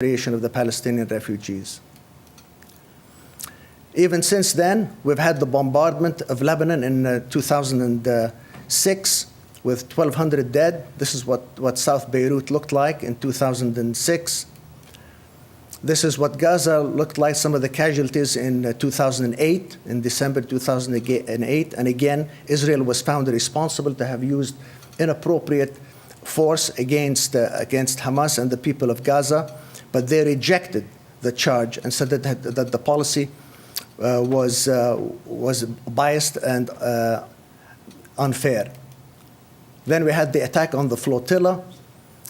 creation of the Palestinian refugees. Even since then, we've had the bombardment of Lebanon in 2006 with 1,200 dead. This is what South Beirut looked like in 2006. This is what Gaza looked like, some of the casualties in 2008, in December 2008. And again, Israel was found responsible to have used inappropriate force against Hamas and the people of Gaza, but they rejected the charge and said that the policy was biased and unfair. Then we had the attack on the flotilla,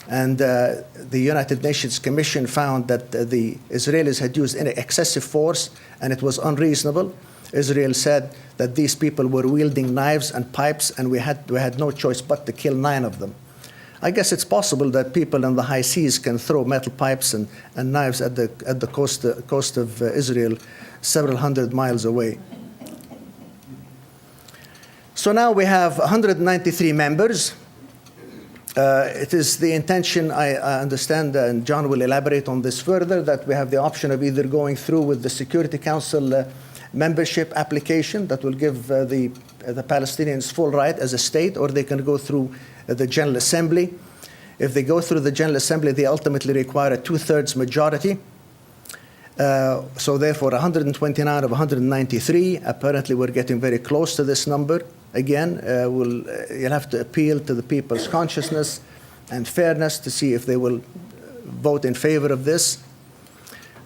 and the United Nations Commission found that the Israelis had used excessive force and it was unreasonable. Israel said that these people were wielding knives and pipes, and we had no choice but to kill 9 of them. I guess it's possible that people in the high seas can throw metal pipes and knives at the coast of Israel, several hundred miles away. So now we have 193 members. It is the intention, I understand, and John will elaborate on this further, that we have the option of either going through with the Security Council membership application that will give the Palestinians full right as a state, or they can go through the General Assembly. If they go through the General Assembly, they ultimately require a 2/3 majority. So therefore, 129 of 193. Apparently, we're getting very close to this number. Again, you'll have to appeal to the people's consciousness and fairness to see if they will vote in favor of this.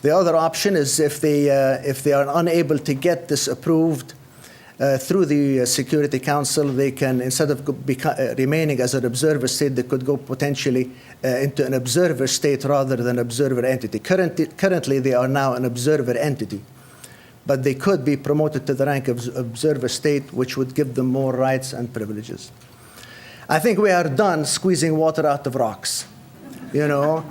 The other option is if they are unable to get this approved through the Security Council, they can, instead of remaining as an observer state, they could go potentially into an observer state rather than observer entity. Currently, they are now an observer entity, but they could be promoted to the rank of observer state, which would give them more rights and privileges. I think we are done squeezing water out of rocks, you know.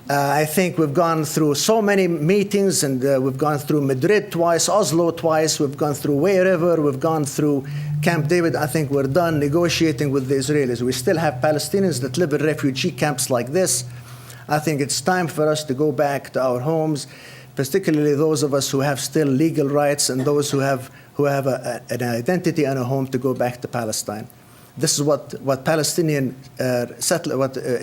I think we've gone through so many meetings, and we've gone through Madrid twice, Oslo twice, we've gone through wherever, we've gone through Camp David. I think we're done negotiating with the Israelis. We still have Palestinians that live in refugee camps like this. I think it's time for us to go back to our homes, particularly those of us who have still legal rights and those who have an identity and a home, to go back to Palestine. This is what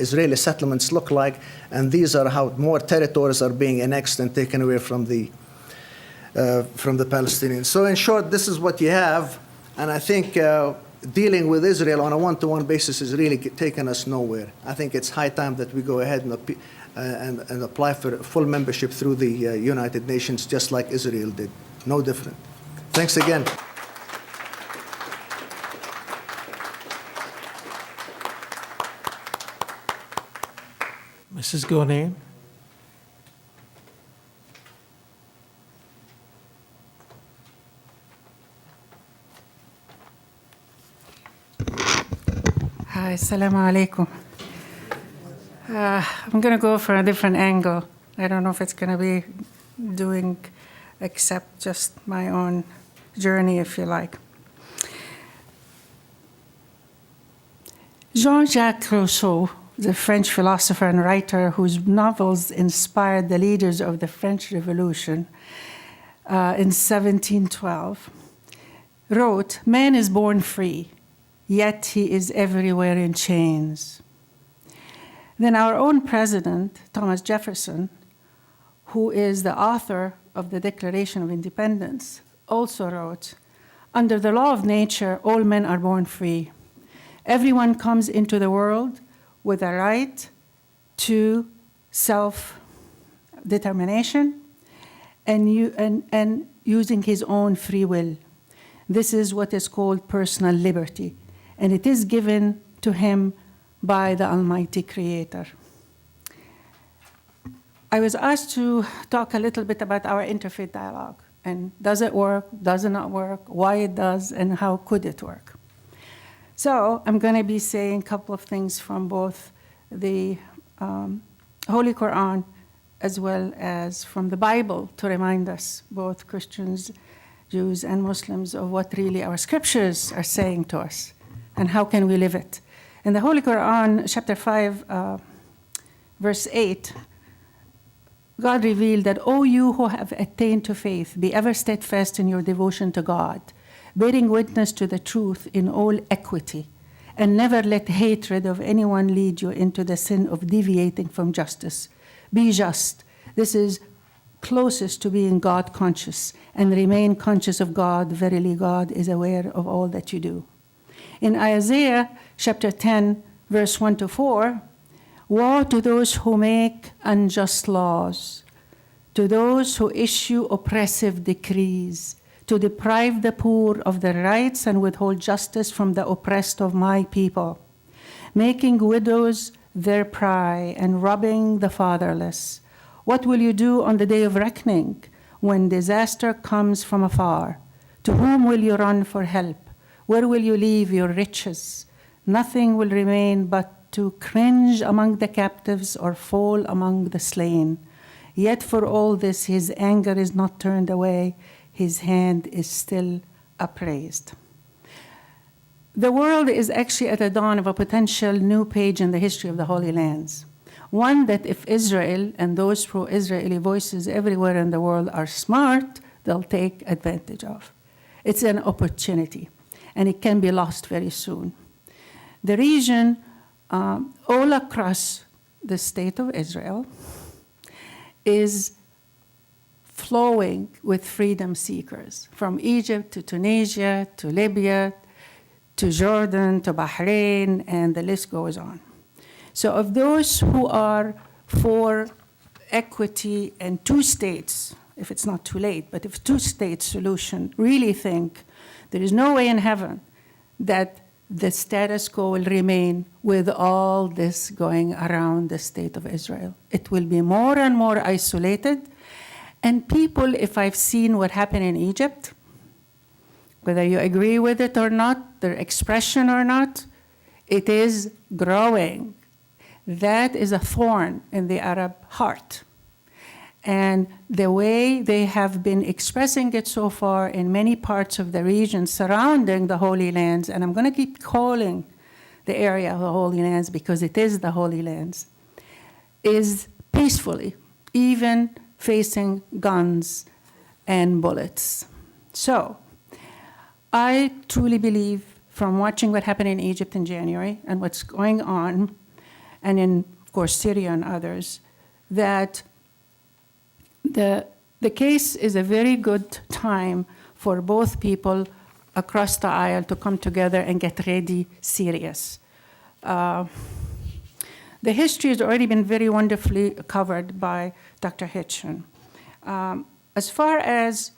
Israeli settlements look like, and these are how more territories are being annexed and taken away from the Palestinians. So in short, this is what you have, and I think dealing with Israel on a one-to-one basis is really taking us nowhere. I think it's high time that we go ahead and apply for full membership through the United Nations, just like Israel did. No different. Thanks again. Mrs. Gurney. Hi, assalamu alaikum. I'm going to go for a different angle. I don't know if it's going to be doing except just my own journey, if you like. Jean-Jacques Rousseau, the French philosopher and writer whose novels inspired the leaders of the French Revolution in 1712, wrote, "Man is born free, yet he is everywhere in chains." Then our own president, Thomas Jefferson, who is the author of the Declaration of Independence, also wrote, "Under the law of nature, all men are born free. Everyone comes into the world with a right to self-determination and using his own free will. This is what is called personal liberty, and it is given to him by the Almighty Creator." I was asked to talk a little bit about our interfaith dialogue, and does it work, does it not work, why it does, and how could it work. So I'm going to be saying a couple of things from both the Holy Quran as well as from the Bible to remind us, both Christians, Jews, and Muslims, of what really our scriptures are saying to us and how can we live it. In the Holy Quran, chapter 5, verse 8, God revealed that, O you who have attained to faith, be ever steadfast in your devotion to God, bearing witness to the truth in all equity, and never let hatred of anyone lead you into the sin of deviating from justice. Be just. This is closest to being God conscious, and remain conscious of God. Verily, God is aware of all that you do. In Isaiah chapter 10, verse 1 to 4, woe to those who make unjust laws, to those who issue oppressive decrees, to deprive the poor of their rights and withhold justice from the oppressed of my people, making widows their prey and robbing the fatherless. What will you do on the day of reckoning, when disaster comes from afar? To whom will you run for help? Where will you leave your riches? Nothing will remain but to cringe among the captives or fall among the slain. Yet for all this, his anger is not turned away. His hand is still upraised. The world is actually at the dawn of a potential new page in the history of the Holy Lands. One that if Israel and those pro-Israeli voices everywhere in the world are smart, they'll take advantage of. It's an opportunity, and it can be lost very soon. The region all across the state of Israel is flowing with freedom seekers, from Egypt to Tunisia to Libya to Jordan to Bahrain, and the list goes on. So of those who are for equity and two states, if it's not too late, but if two-state solution, really think there is no way in heaven that the status quo will remain with all this going around the state of Israel. It will be more and more isolated. And people, if I've seen what happened in Egypt, whether you agree with it or not, their expression or not, it is growing. That is a thorn in the Arab heart. And the way they have been expressing it so far in many parts of the region surrounding the Holy Lands, and I'm going to keep calling the area of the Holy Lands because it is the Holy Lands, is peacefully, even facing guns and bullets. So I truly believe, from watching what happened in Egypt in January and what's going on, and in, of course, Syria and others, that the case is a very good time for both people across the aisle to come together and get really serious. The history has already been very wonderfully covered by Dr. Hitchen. As far as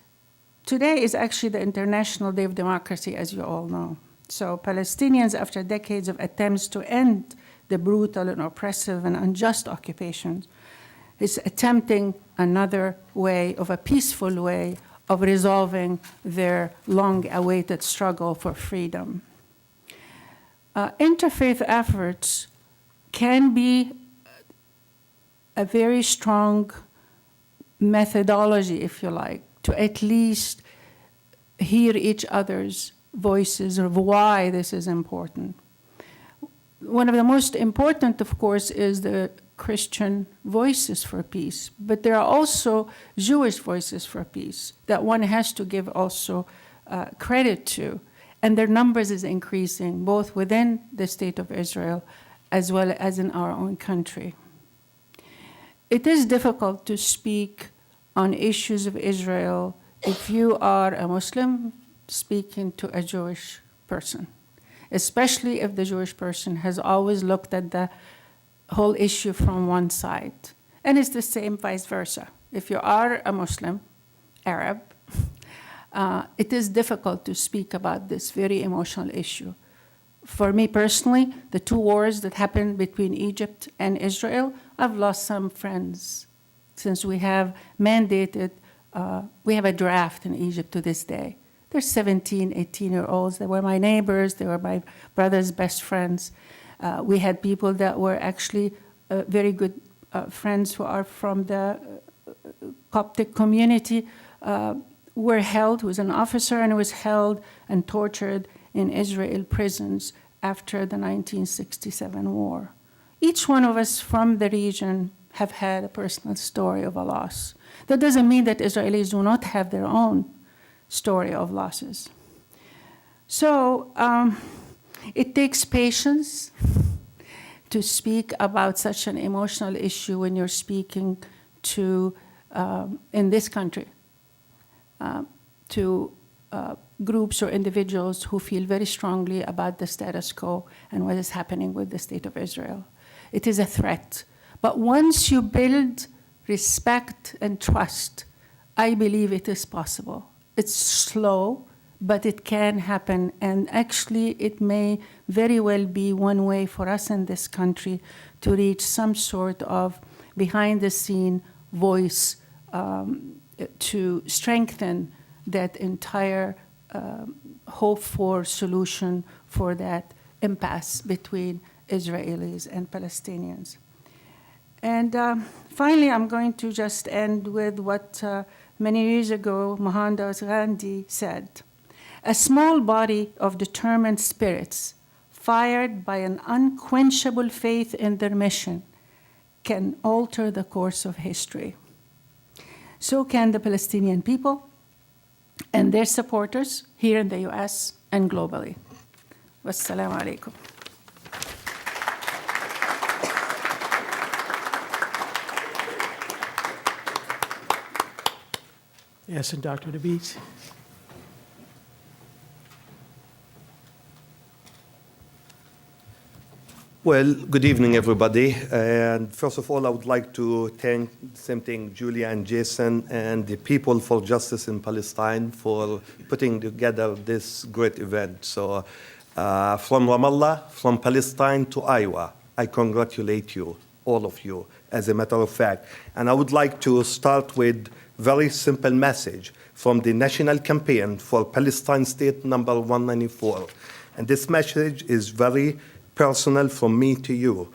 today is actually the International Day of Democracy, as you all know. So Palestinians, after decades of attempts to end the brutal and oppressive and unjust occupations, is attempting another way, of a peaceful way, of resolving their long-awaited struggle for freedom. Interfaith efforts can be a very strong methodology, if you like, to at least hear each other's voices of why this is important. One of the most important, of course, is the Christian voices for peace, but there are also Jewish voices for peace that one has to give also credit to, and their numbers is increasing both within the state of Israel as well as in our own country. It is difficult to speak on issues of Israel if you are a Muslim speaking to a Jewish person, especially if the Jewish person has always looked at the whole issue from one side. And it's the same vice versa. If you are a Muslim, Arab, it is difficult to speak about this very emotional issue. For me personally, the two wars that happened between Egypt and Israel, I've lost some friends since we have mandated, we have a draft in Egypt to this day. There's 17, 18-year-olds that were my neighbors, they were my brother's best friends. We had people that were actually very good friends who are from the Coptic community, were held, who was an officer and was held and tortured in Israel prisons after the 1967 war. Each one of us from the region have had a personal story of a loss. That doesn't mean that Israelis do not have their own story of losses. So it takes patience to speak about such an emotional issue when you're speaking to, in this country, to groups or individuals who feel very strongly about the status quo and what is happening with the state of Israel. It is a threat. But once you build respect and trust, I believe it is possible. It's slow, but it can happen. And actually, it may very well be one way for us in this country to reach some sort of behind-the-scene voice to strengthen that entire hope for solution for that impasse between Israelis and Palestinians. And finally, I'm going to just end with what many years ago Mohandas Gandhi said. A small body of determined spirits, fired by an unquenchable faith in their mission, can alter the course of history. So can the Palestinian people and their supporters here in the US and globally. Wassalamu alaikum. Yes, and Dr. Dabeet. Well, good evening, everybody. And first of all, I would like to thank Julia and Jason and the People for Justice in Palestine for putting together this great event. So from Ramallah, from Palestine to Iowa, I congratulate you, all of you, as a matter of fact. And I would like to start with a very simple message from the National Campaign for Palestine State number 194. And this message is very personal from me to you.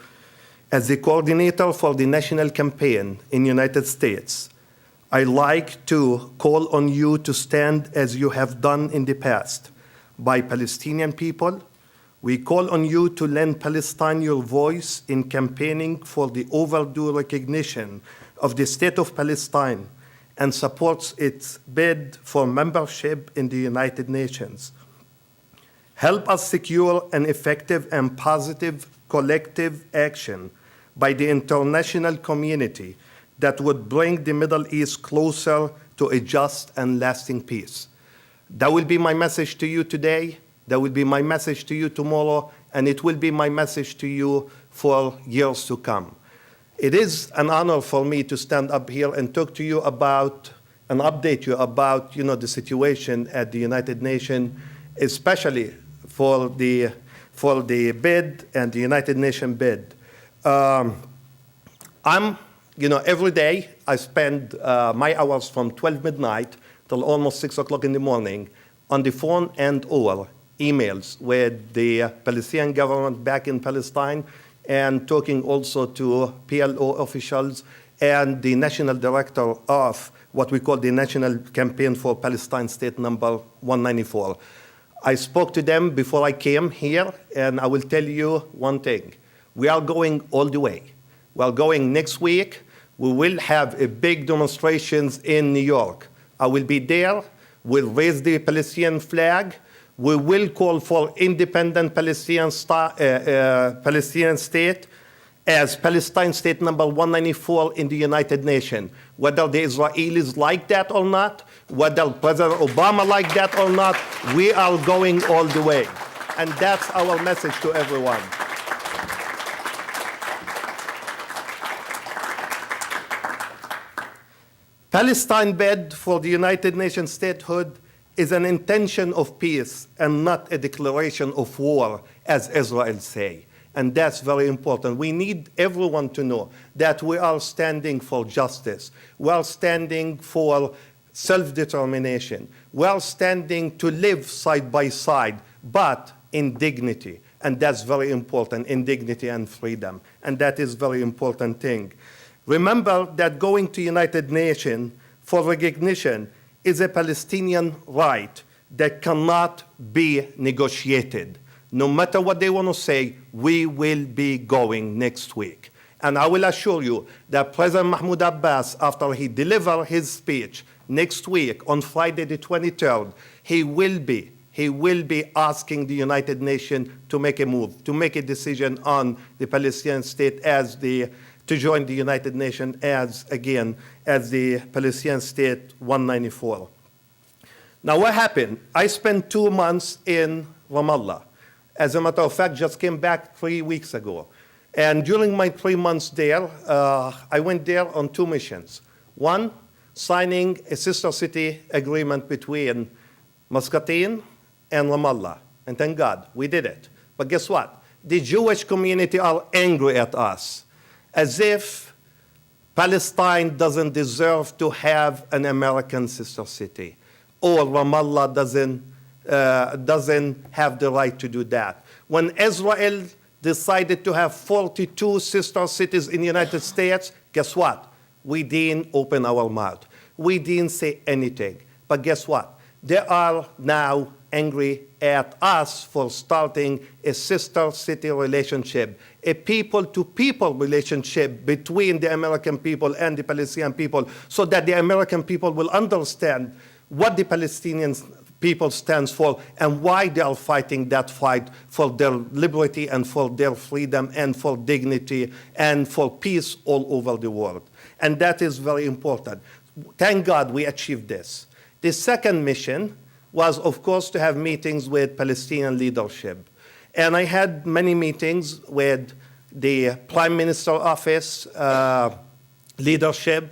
As the coordinator for the national campaign in the United States, I like to call on you to stand as you have done in the past by Palestinian people. We call on you to lend Palestine your voice in campaigning for the overdue recognition of the state of Palestine and supports its bid for membership in the United Nations. Help us secure an effective and positive collective action by the international community that would bring the Middle East closer to a just and lasting peace. That will be my message to you today, that will be my message to you tomorrow, and it will be my message to you for years to come. It is an honor for me to stand up here and talk to you about and update you about the situation at the United Nations, especially for the bid and the United Nations bid. Every day I spend my hours from 12 midnight till almost 6 o'clock in the morning on the phone and or emails with the Palestinian government back in Palestine and talking also to PLO officials and the national director of what we call the National Campaign for Palestine State number 194. I spoke to them before I came here, and I will tell you one thing. We are going all the way. We are going next week. We will have a big demonstrations in New York. I will be there. We'll raise the Palestinian flag. We will call for independent Palestinian state as Palestine State number 194 in the United Nations. Whether the Israelis like that or not, whether President Obama like that or not, we are going all the way. And that's our message to everyone. Palestine bid for the United Nations statehood is an intention of peace and not a declaration of war, as Israel say. And that's very important. We need everyone to know that we are standing for justice. We are standing for self-determination. We are standing to live side by side, but in dignity. And that's very important, in dignity and freedom. And that is very important thing. Remember that going to United Nations for recognition is a Palestinian right that cannot be negotiated. No matter what they want to say, we will be going next week. And I will assure you that President Mahmoud Abbas, after he delivers his speech next week on Friday the 23rd, he will be asking the United Nations to make a move, to make a decision on the Palestinian state to join the United Nations as the Palestinian state 194. Now what happened? I spent 2 months in Ramallah. As a matter of fact, just came back 3 weeks ago. And during my 3 months there, I went there on 2 missions. One, signing a sister city agreement between Muscatine and Ramallah. And thank God, we did it. But guess what? The Jewish community are angry at us, as if Palestine doesn't deserve to have an American sister city, or Ramallah doesn't have the right to do that. When Israel decided to have 42 sister cities in the United States, guess what? We didn't open our mouth. We didn't say anything. But guess what? They are now angry at us for starting a sister city relationship, a people-to-people relationship between the American people and the Palestinian people, so that the American people will understand what the Palestinian people stands for and why they are fighting that fight for their liberty and for their freedom and for dignity and for peace all over the world. And that is very important. Thank God we achieved this. The second mission was, of course, to have meetings with Palestinian leadership. And I had many meetings with the Prime Minister office leadership,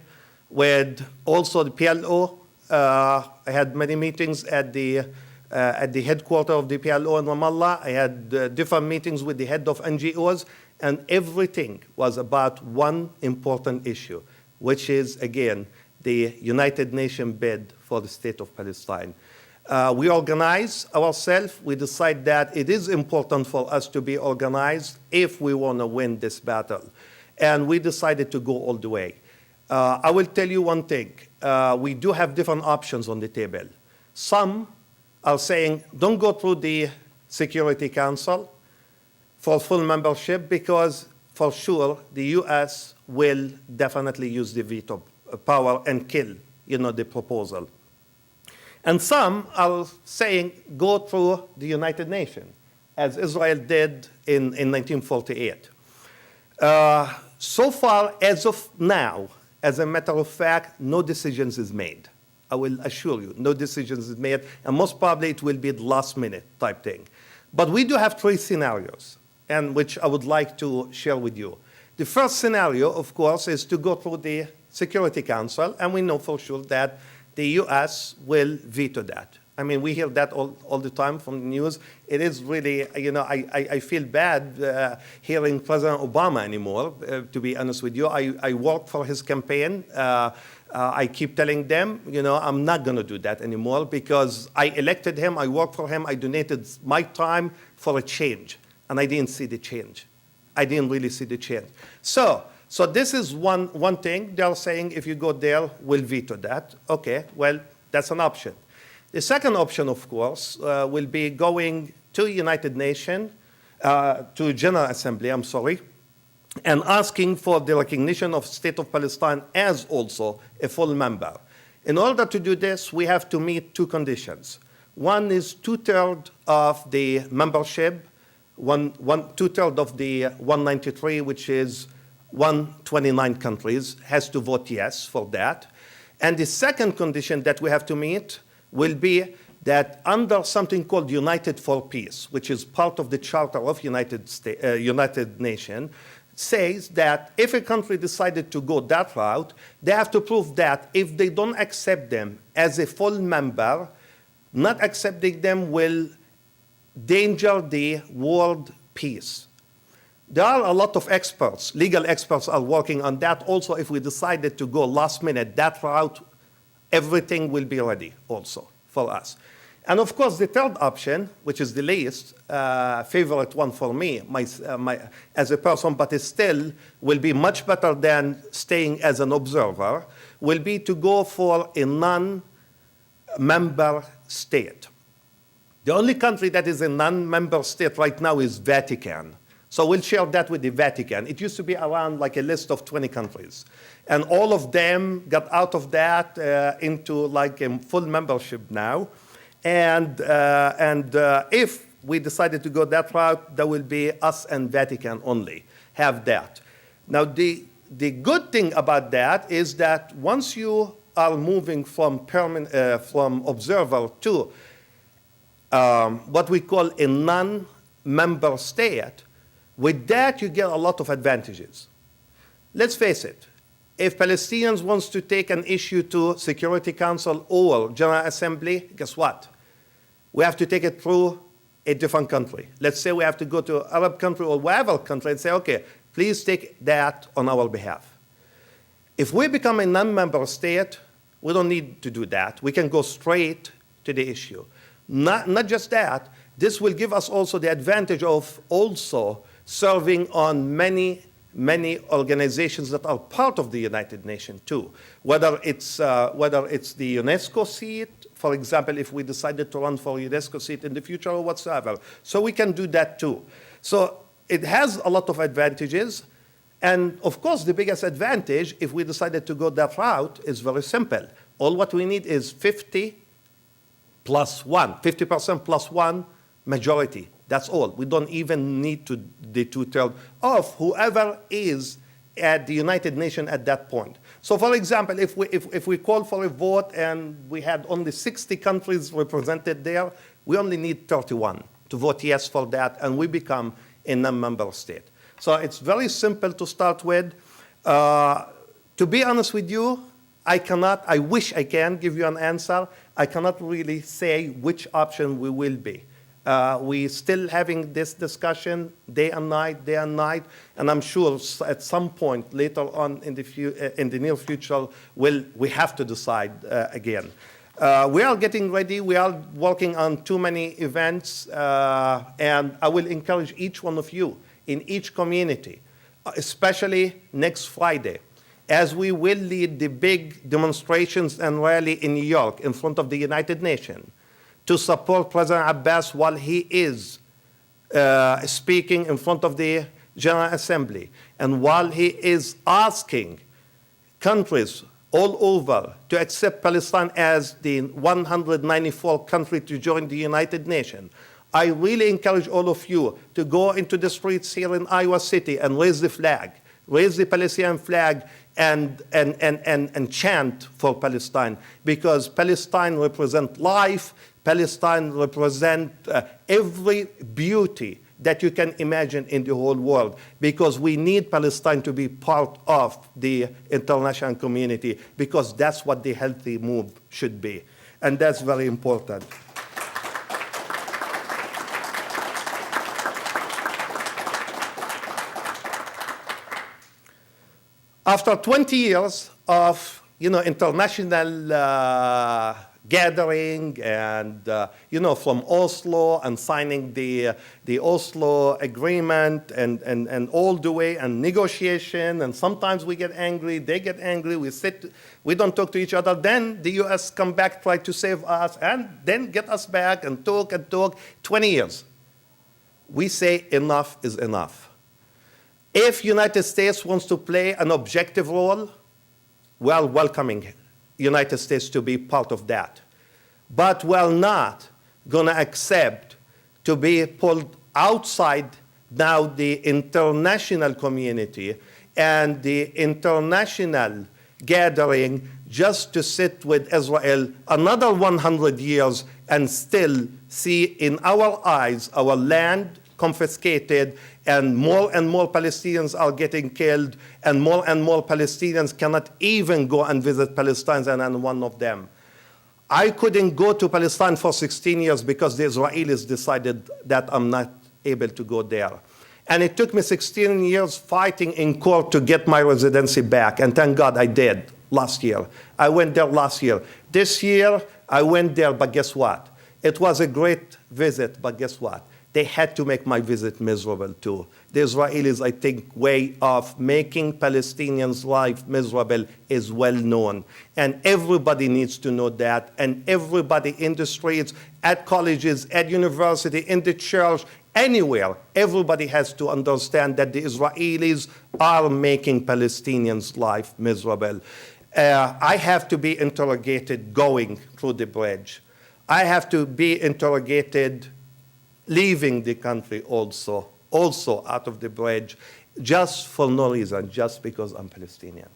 with also the PLO. I had many meetings at the headquarters of the PLO in Ramallah. I had different meetings with the head of NGOs, and everything was about one important issue, which is, again, the United Nations bid for the state of Palestine. We organize ourselves. We decide that it is important for us to be organized if we want to win this battle. And we decided to go all the way. I will tell you one thing. We do have different options on the table. Some are saying, don't go through the Security Council for full membership, because for sure the US will definitely use the veto power and kill, the proposal. And some are saying, go through the United Nations, as Israel did in 1948. So far, as of now, as a matter of fact, no decisions is made. I will assure you, no decisions is made, and most probably it will be the last minute type thing. But we do have 3 scenarios, and which I would like to share with you. The first scenario, of course, is to go through the Security Council, and we know for sure that the US will veto that. I mean, we hear that all the time from the news. It is really, I feel bad hearing President Obama anymore, to be honest with you. I work for his campaign. I keep telling them, I'm not going to do that anymore, because I elected him, I worked for him, I donated my time for a change, and I didn't see the change. I didn't really see the change. So this is one thing. They're saying, if you go there, we'll veto that. Okay, well, that's an option. The second option, of course, will be going to United Nations, to General Assembly, and asking for the recognition of State of Palestine as also a full member. In order to do this, we have to meet 2 conditions. One is 2/3 of the membership, 2/3 of the 193, which is 129 countries, has to vote yes for that. And the second condition that we have to meet will be that under something called United for Peace, which is part of the Charter of United Nations, says that if a country decided to go that route, they have to prove that if they don't accept them as a full member, not accepting them will endanger the world peace. There are a lot of experts, legal experts are working on that. Also, if we decided to go last minute that route, everything will be ready also for us. And of course, the third option, which is the least favorite one for me as a person, but it still will be much better than staying as an observer, will be to go for a non-member state. The only country that is a non-member state right now is Vatican. So we'll share that with the Vatican. It used to be around like a list of 20 countries. And all of them got out of that into like a full membership now. And if we decided to go that route, there will be us and Vatican only have that. Now, the good thing about that is that once you are moving from observer to what we call a non-member state, with that you get a lot of advantages. Let's face it, if Palestinians wants to take an issue to Security Council or General Assembly, guess what? We have to take it through a different country. Let's say we have to go to an Arab country or whatever country and say, okay, please take that on our behalf. If we become a non-member state, we don't need to do that. We can go straight to the issue. Not just that, this will give us also the advantage of also serving on many organizations that are part of the United Nations too. Whether it's the UNESCO seat, for example, if we decided to run for a UNESCO seat in the future or whatsoever. So we can do that too. So it has a lot of advantages. And of course, the biggest advantage, if we decided to go that route, is very simple. All what we need is 50% plus one majority. That's all. We don't even need the two-thirds of whoever is at the United Nations at that point. So for example, if we call for a vote and we had only 60 countries represented there, we only need 31 to vote yes for that, and we become a non-member state. So it's very simple to start with. To be honest with you, I wish I can give you an answer. I cannot really say which option we will be. We're still having this discussion day and night, and I'm sure at some point later on in the near future, we have to decide again. We are getting ready. We are working on too many events, and I will encourage each one of you in each community, especially next Friday, as we will lead the big demonstrations and rally in New York in front of the United Nations to support President Abbas while he is speaking in front of the General Assembly, and while he is asking countries all over to accept Palestine as the 194th country to join the United Nations. I really encourage all of you to go into the streets here in Iowa City and raise the flag, raise the Palestinian flag, and chant for Palestine, because Palestine represents life. Palestine represents every beauty that you can imagine in the whole world, because we need Palestine to be part of the international community, because that's what the healthy move should be. And that's very important. After 20 years of international gathering and from Oslo and signing the Oslo agreement and all the way and negotiation, and sometimes we get angry, they get angry, we don't talk to each other, then the US come back, try to save us, and then get us back and talk 20 years. We say enough is enough. If United States wants to play an objective role, we are welcoming United States to be part of that. But we're not going to accept to be pulled outside now the international community and the international gathering just to sit with Israel another 100 years and still see in our eyes our land confiscated, and more Palestinians are getting killed, and more Palestinians cannot even go and visit Palestine, and I'm one of them. I couldn't go to Palestine for 16 years because the Israelis decided that I'm not able to go there. And it took me 16 years fighting in court to get my residency back, and thank God I did last year. I went there last year. This year, I went there, but guess what? It was a great visit, but guess what? They had to make my visit miserable too. The Israelis, I think, way of making Palestinians' life miserable is well known. And everybody needs to know that. And everybody in the streets, at colleges, at university, in the church, anywhere, everybody has to understand that the Israelis are making Palestinians' life miserable. I have to be interrogated going through the bridge. I have to be interrogated leaving the country also out of the bridge, just for no reason, just because I'm Palestinian.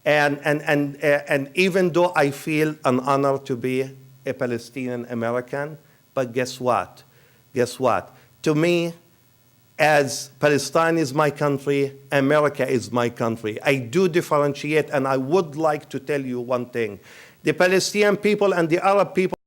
And even though I feel an honor to be a Palestinian American, but guess what? Guess what? To me, as Palestine is my country, America is my country. I do differentiate, and I would like to tell you one thing. The Palestinian people and the Arab people